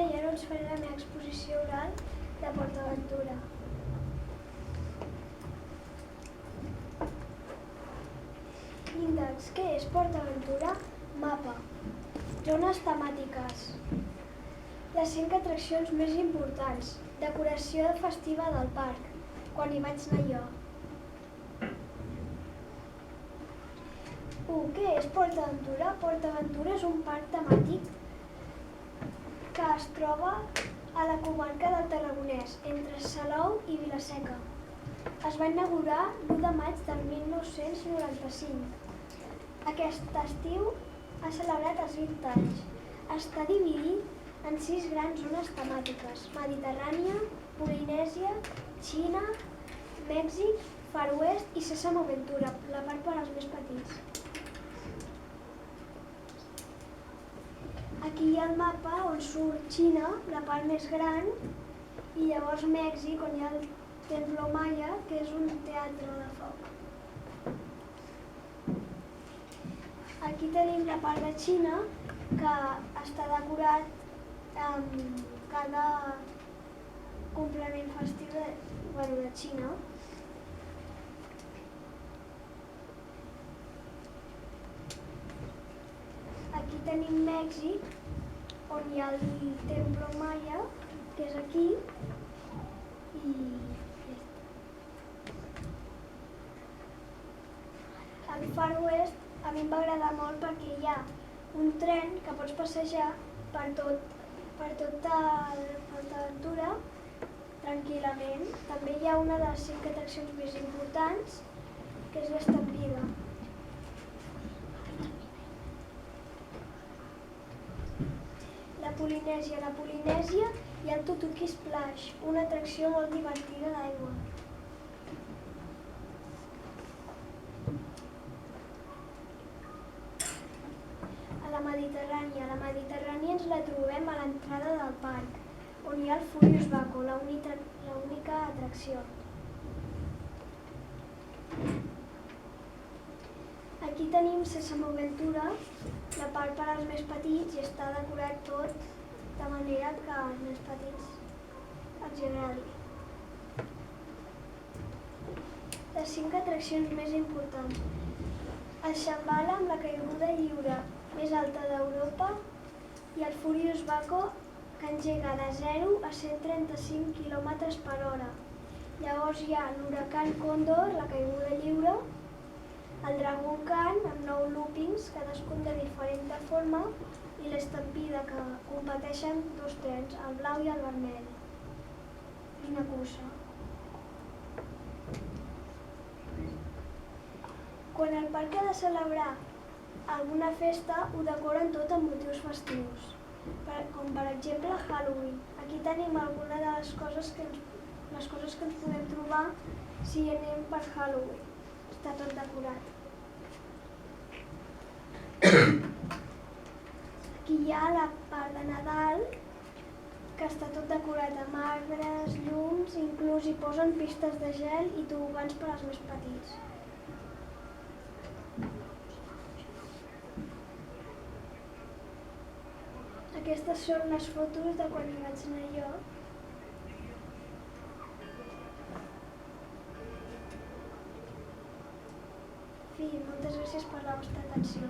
i ara us faré la meva exposició oral de PortAventura. Índex. Què és PortAventura? Mapa. Zones temàtiques. Les 5 atraccions més importants. Decoració festiva del parc, quan hi vaig anar jo. 1. Què és PortAventura? PortAventura és un parc temàtic que es troba a la comarca del Tarragonès, entre Salou i Vila-seca. Es va inaugurar l'1 de maig del 1995. Aquest estiu ha celebrat els 20 anys. Està dividit en 6 grans zones temàtiques: Mediterrània, Polinèsia, Xina, Mèxic, Far West i Sésamo Aventura, la part per als més petits. Aquí hi ha el mapa on surt Xina, la part més gran, i llavors Mèxic, on hi ha el Templo Maya, que és un teatre de foc. Aquí tenim la part de Xina, que està decorat amb cada complement festiu de Xina. Aquí tenim Mèxic, on hi ha el Templo Maya, que és aquí, i el Far West a mi em va agradar molt perquè hi ha un tren que pots passejar per tota PortAventura tranquil·lament. També hi ha una de les 5 atraccions més importants, que és l'estampida. La Polinèsia hi ha el Tutuki Splash, una atracció molt divertida d'aigua. A la Mediterrània ens la trobem a l'entrada del parc, on hi ha el Furious Baco, l'única atracció. Aquí tenim Sésamo Aventura, la part per als més petits, i està decorat tot de manera que als més petits els agradi. Les 5 atraccions més importants. El Shambhala, amb la caiguda lliure més alta d'Europa, i el Furious Baco, que engega de 0 a 135 km/h. Llavors hi ha l'Huracan Cóndor, la caiguda lliure, el Dragon Khan, amb 9 loopings, cadascun de diferent forma, i l'estampida, que competeixen 2 trens, el blau i el vermell. Quina cursa. Quan el parc ha de celebrar alguna festa, ho decoren tot amb motius festius, com per exemple Halloween. Aquí tenim algunes de les coses que ens podem trobar si anem per Halloween. Està tot decorat. Aquí hi ha la part de Nadal, que està tot decorat amb arbres, llums, inclús hi posen pistes de gel i tobogans per als més petits. Aquestes són les fotos de quan hi vaig anar jo. Moltes gràcies per la vostra atenció.